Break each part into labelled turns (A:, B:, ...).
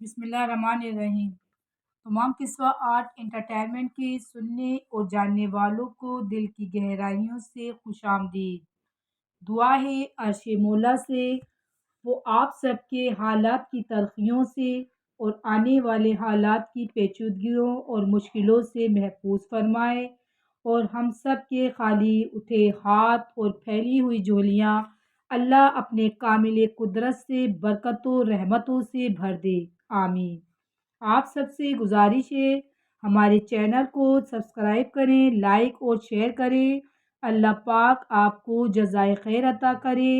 A: بسم اللہ الرحمن الرحیم۔ تمام قصہ آرٹ انٹرٹینمنٹ کے سننے اور جاننے والوں کو دل کی گہرائیوں سے خوش آمدید۔ دعا ہے عرش مولا سے وہ آپ سب کے حالات کی تلخیوں سے اور آنے والے حالات کی پیچیدگیوں اور مشکلوں سے محفوظ فرمائے، اور ہم سب کے خالی اٹھے ہاتھ اور پھیلی ہوئی جھولیاں اللہ اپنے کامل قدرت سے برکتوں رحمتوں سے بھر دے، آمین۔ آپ سب سے گزارش ہے ہمارے چینل کو سبسکرائب کریں، لائک اور شیئر کریں۔ اللہ پاک آپ کو جزائے خیر عطا کرے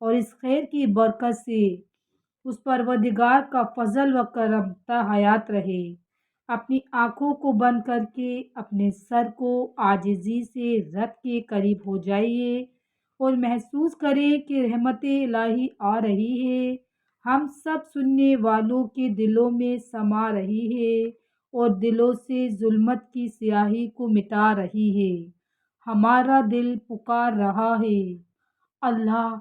A: اور اس خیر کی برکت سے اس پروردگار کا فضل و کرم تا حیات رہے۔ اپنی آنکھوں کو بند کر کے اپنے سر کو عاجزی سے رب کے قریب ہو جائیے اور محسوس کریں کہ رحمت الہی آ رہی ہے، ہم سب سننے والوں کے دلوں میں سما رہی ہے اور دلوں سے ظلمت کی سیاہی کو مٹا رہی ہے۔ ہمارا دل پکار رہا ہے، اللہ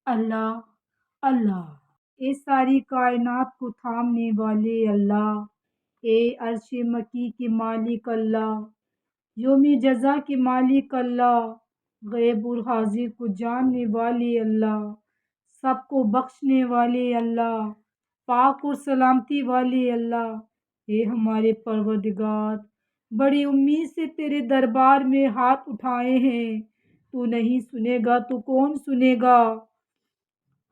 A: اللہ اللہ۔ اے ساری کائنات کو تھامنے والے اللہ، اے عرش مکی کے مالک اللہ، یوم جزا کے مالک اللہ، غیب اور حاضر کو جاننے والے اللہ، سب کو بخشنے والے اللہ، پاک اور سلامتی والے اللہ۔ اے ہمارے پروردگار، بڑی امید سے تیرے دربار میں ہاتھ اٹھائے ہیں، تو نہیں سنے گا تو کون سنے گا؟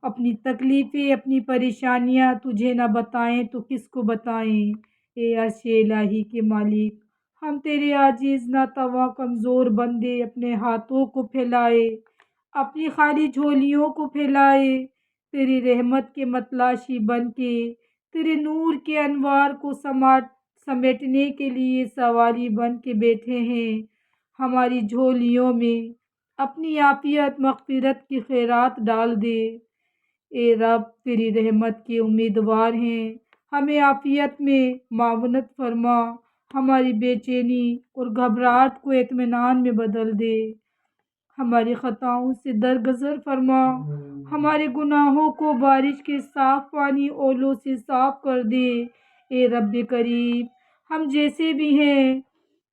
A: اپنی تکلیفیں اپنی پریشانیاں تجھے نہ بتائیں تو کس کو بتائیں؟ اے عرش الہی کے مالک، ہم تیرے عاجز ناتواں کمزور بندے اپنے ہاتھوں کو پھیلائے، اپنی خالی جھولیوں کو پھیلائے، تیری رحمت کے متلاشی بن کے، تیرے نور کے انوار کو سمیٹنے کے لیے سواری بن کے بیٹھے ہیں۔ ہماری جھولیوں میں اپنی عافیت مغفرت کی خیرات ڈال دے۔ اے رب، تیری رحمت کے امیدوار ہیں، ہمیں عافیت میں معاونت فرما، ہماری بے چینی اور گھبراہٹ کو اطمینان میں بدل دے، ہماری خطاؤں سے درگزر فرما، ہمارے گناہوں کو بارش کے صاف پانی اولوں سے صاف کر دے۔ اے رب کریم، ہم جیسے بھی ہیں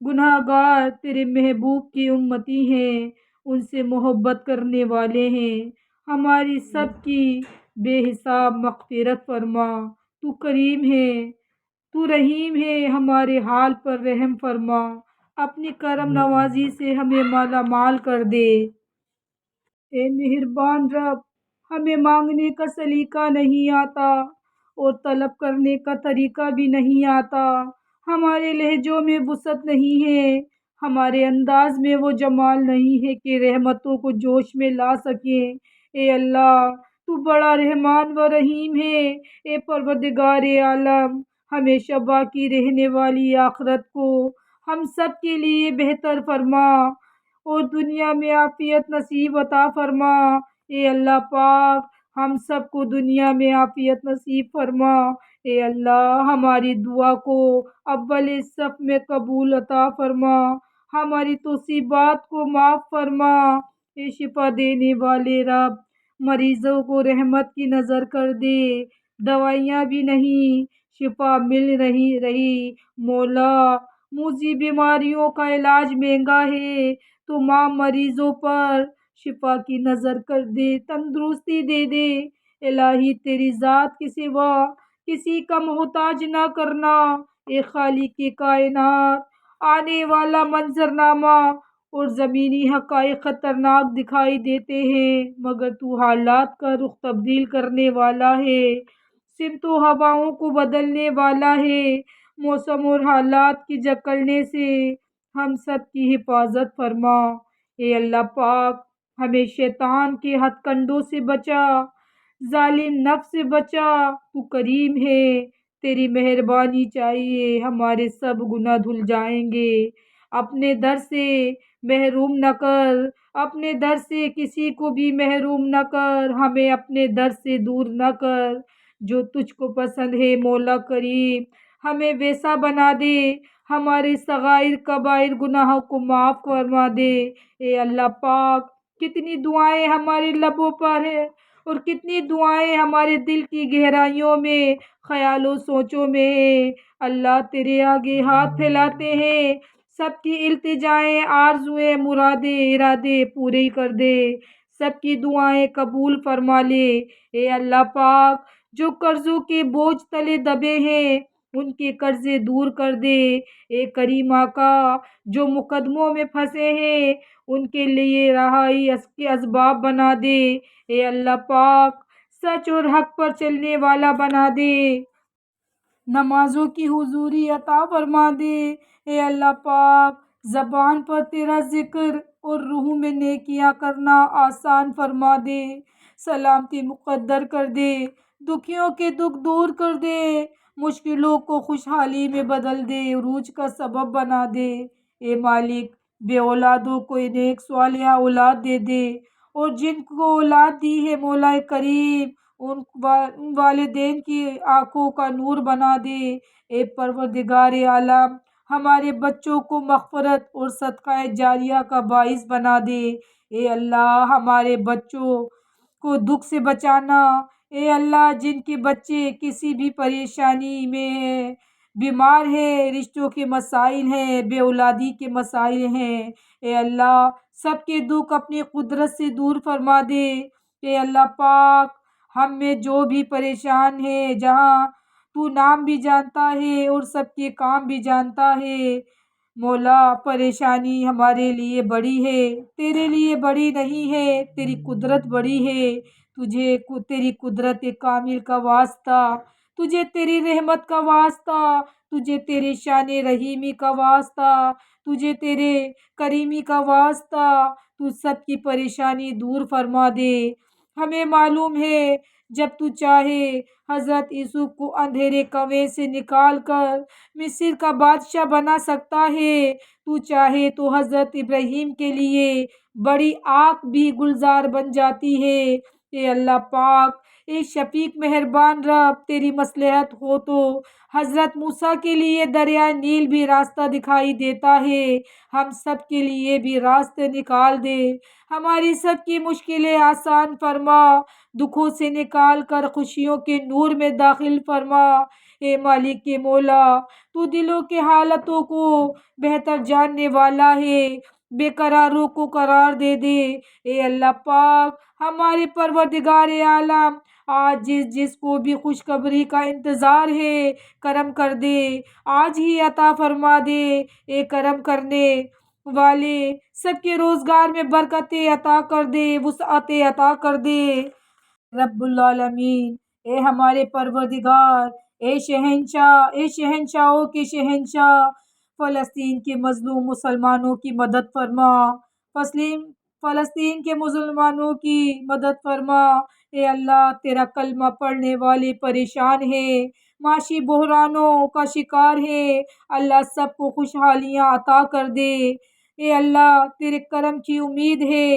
A: گناہ گار تیرے محبوب کی امتی ہیں، ان سے محبت کرنے والے ہیں، ہماری سب کی بے حساب مغفرت فرما۔ تو کریم ہے، تو رحیم ہے، ہمارے حال پر رحم فرما، اپنی کرم نوازی سے ہمیں مالا مال کر دے۔ اے مہربان رب، ہمیں مانگنے کا سلیقہ نہیں آتا اور طلب کرنے کا طریقہ بھی نہیں آتا، ہمارے لہجوں میں وسعت نہیں ہے، ہمارے انداز میں وہ جمال نہیں ہے کہ رحمتوں کو جوش میں لا سکیں۔ اے اللہ، تو بڑا رحمان و رحیم ہے۔ اے پروردگار عالم، ہمیشہ باقی رہنے والی آخرت کو ہم سب کے لیے بہتر فرما اور دنیا میں عافیت نصیب عطا فرما۔ اے اللہ پاک، ہم سب کو دنیا میں عافیت نصیب فرما۔ اے اللہ، ہماری دعا کو اول صف میں قبول عطا فرما، ہماری توصیبات کو معاف فرما۔ اے شفا دینے والے رب، مریضوں کو رحمت کی نظر کر دے، دوائیاں بھی نہیں شفا مل رہی مولا، موذی بیماریوں کا علاج مہنگا ہے، تو مریضوں پر شفا کی نظر کر دے، تندرستی دے دے۔ الہی، تیری ذات کے سوا کسی کا محتاج نہ کرنا۔ اے خالق کائنات، آنے والا منظرنامہ اور زمینی حقائق خطرناک دکھائی دیتے ہیں، مگر تو حالات کا رخ تبدیل کرنے والا ہے، سمت و ہواؤں کو بدلنے والا ہے۔ موسم اور حالات کے جکڑنے سے ہم سب کی حفاظت فرما۔ اے اللہ پاک، ہمیں شیطان کے ہتھ کنڈوں سے بچا، ظالم نفس سے بچا، تو کریم ہے، تیری مہربانی چاہیے، ہمارے سب گناہ دھل جائیں گے۔ اپنے در سے محروم نہ کر، اپنے در سے کسی کو بھی محروم نہ کر، ہمیں اپنے در سے دور نہ کر، جو تجھ کو پسند ہے مولا کریم، ہمیں ویسا بنا دے، ہمارے صغائر کبائر گناہوں کو معاف فرما دے۔ اے اللہ پاک، کتنی دعائیں ہمارے لبوں پر ہیں اور کتنی دعائیں ہمارے دل کی گہرائیوں میں، خیال و سوچوں میں ہیں۔ اللہ تیرے آگے ہاتھ پھیلاتے ہیں، سب کی التجائیں، آرزوئیں، مرادیں، ارادے پورے کر دے، سب کی دعائیں قبول فرما لے۔ اے اللہ پاک، جو قرضوں کے بوجھ تلے دبے ہیں ان کے قرضے دور کر دے۔ اے کریم آقا، جو مقدموں میں پھنسے ہیں ان کے لیے رہائی کے اسباب بنا دے۔ اے اللہ پاک، سچ اور حق پر چلنے والا بنا دے، نمازوں کی حضوری عطا فرما دے۔ اے اللہ پاک، زبان پر تیرا ذکر اور روح میں نیکیاں کرنا آسان فرما دے، سلامتی مقدر کر دے، دکھیوں کے دکھ دور کر دے، مشکلوں کو خوشحالی میں بدل دے، عروج کا سبب بنا دے۔ اے مالک، بے اولادوں کو نیک صالحہ اولاد دے دے، اور جن کو اولاد دی ہے مولا کریم ان والدین کی آنکھوں کا نور بنا دے۔ اے پروردگار عالم، ہمارے بچوں کو مغفرت اور صدقہ جاریہ کا باعث بنا دے۔ اے اللہ، ہمارے بچوں کو دکھ سے بچانا۔ اے اللہ، جن کے بچے کسی بھی پریشانی میں ہیں، بیمار ہیں، رشتوں کے مسائل ہیں، بے اولادی کے مسائل ہیں، اے اللہ سب کے دکھ اپنی قدرت سے دور فرما دے۔ اے اللہ پاک، ہم میں جو بھی پریشان ہے، جہاں تو نام بھی جانتا ہے اور سب کے کام بھی جانتا ہے، مولا پریشانی ہمارے لیے بڑی ہے، تیرے لیے بڑی نہیں ہے، تیری قدرت بڑی ہے۔ تجھے تیری قدرت کامل کا واسطہ، تجھے تیری رحمت کا واسطہ، تجھے تیرے شان رحیمی کا واسطہ، تجھے تیرے کریمی کا واسطہ، تو سب کی پریشانی دور فرما دے۔ ہمیں معلوم ہے جب تو چاہے حضرت یوسف کو اندھیرے کنویں سے نکال کر مصر کا بادشاہ بنا سکتا ہے، تو چاہے تو حضرت ابراہیم کے لیے بڑی آگ بھی گلزار بن جاتی ہے۔ اے اللہ پاک، اے شفیق مہربان رب، تیری مصلحت ہو تو حضرت موسیٰ کے لیے دریائے نیل بھی راستہ دکھائی دیتا ہے، ہم سب کے لیے بھی راستے نکال دے، ہماری سب کی مشکلیں آسان فرما، دکھوں سے نکال کر خوشیوں کے نور میں داخل فرما۔ اے مالک کے مولا، تو دلوں کے حالتوں کو بہتر جاننے والا ہے، بے قراروں کو قرار دے دے۔ اے اللہ پاک، ہمارے پروردگار عالم، آج جس کو بھی خوشخبری کا انتظار ہے کرم کر دے، آج ہی عطا فرما دے۔ اے کرم کرنے والے، سب کے روزگار میں برکتیں عطا کر دے، وسعتیں عطا کر دے رب العالمین۔ اے ہمارے پروردگار، اے شہنشاہ، اے شہنشاہوں کے شہنشاہ، فلسطین کے مظلوم مسلمانوں کی مدد فرما، فلسطین کے مسلمانوں کی مدد فرما۔ اے اللہ، تیرا کلمہ پڑھنے والے پریشان ہیں، معاشی بحرانوں کا شکار ہیں، اللہ سب کو خوشحالیاں عطا کر دے۔ اے اللہ، تیرے کرم کی امید ہے،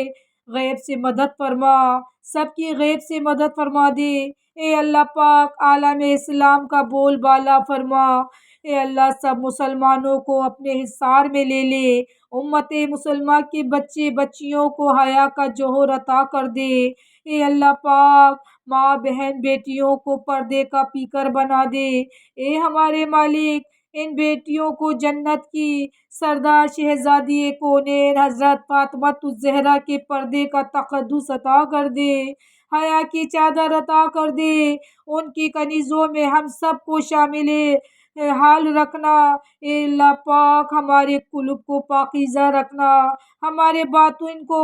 A: غیب سے مدد فرما، سب کی غیب سے مدد فرما دے۔ اے اللہ پاک، عالم اسلام کا بول بالا فرما۔ اے اللہ، سب مسلمانوں کو اپنے حصار میں لے لے، امت مسلمہ کے بچے بچیوں کو حیا کا جوہر عطا کر دے۔ اے اللہ پاک، ماں بہن بیٹیوں کو پردے کا پیکر بنا دے۔ اے ہمارے مالک، ان بیٹیوں کو جنت کی سردار شہزادی کونین حضرت فاطمۃ الزہرا کے پردے کا تقدس عطا کر دے، حیا کی چادر عطا کر دے، ان کی کنیزوں میں ہم سب کو شامل حال رکھنا۔ اے اللہ پاک، ہمارے قلوب کو پاکیزہ رکھنا، ہمارے باطن کو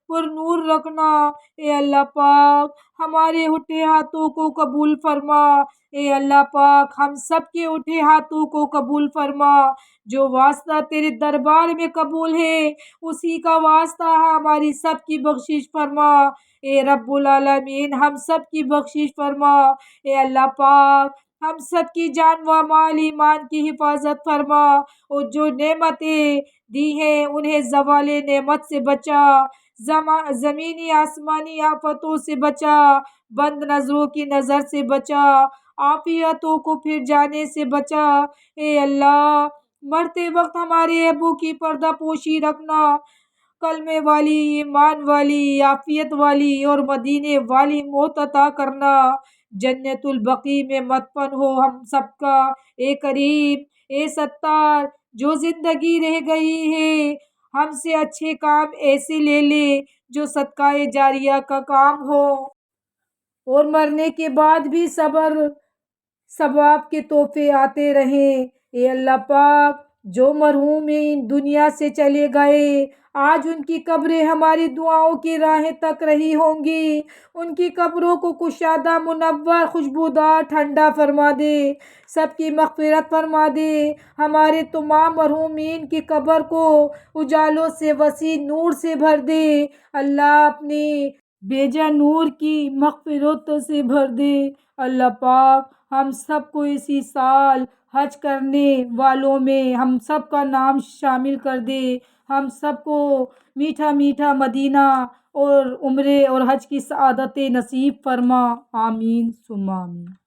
A: پر نور رکھنا۔ اے اللہ پاک، ہمارے اٹھے ہاتھوں کو قبول فرما۔ اے اللہ پاک، ہم سب کے اٹھے ہاتھوں کو قبول فرما، جو واسطہ تیرے دربار میں قبول ہے اسی کا واسطہ ہماری سب کی بخشش فرما۔ اے رب العالمین، ہم سب کی بخشش فرما۔ اے اللہ پاک، ہم سب کی جان و مال ایمان کی حفاظت فرما، اور جو نعمتیں دی ہیں انہیں زوال نعمت سے بچا، زمینی آسمانی آفتوں سے بچا، بند نظروں کی نظر سے بچا، عافیتوں کو پھر جانے سے بچا۔ اے اللہ، مرتے وقت ہمارے ابو کی پردہ پوشی رکھنا، کلمے والی، ایمان والی، عافیت والی اور مدینے والی موت عطا کرنا۔ جنت البقیع میں مدفن ہو ہم سب کا۔ اے کریم، اے ستار، جو زندگی رہ گئی ہے ہم سے اچھے کام ایسے لے لے جو صدقہ جاریہ کا کام ہو، اور مرنے کے بعد بھی صبر ثواب کے تحفے آتے رہیں۔ اے اللہ پاک، جو مرحومین دنیا سے چلے گئے آج ان کی قبریں ہماری دعاؤں کی راہیں تک رہی ہوں گی، ان کی قبروں کو کشادہ، منور، خوشبودار، ٹھنڈا فرما دے، سب کی مغفرت فرما دے۔ ہمارے تمام مرحومین کی قبر کو اجالوں سے، وسیع نور سے بھر دے۔ اللہ اپنے بیجا نور کی مغفرت سے بھر دے۔ اللہ پاک، ہم سب کو اسی سال حج کرنے والوں میں ہم سب کا نام شامل کر دے۔ ہم سب کو میٹھا میٹھا مدینہ اور عمرے اور حج کی سعادتیں نصیب فرما۔ آمین ثم آمین۔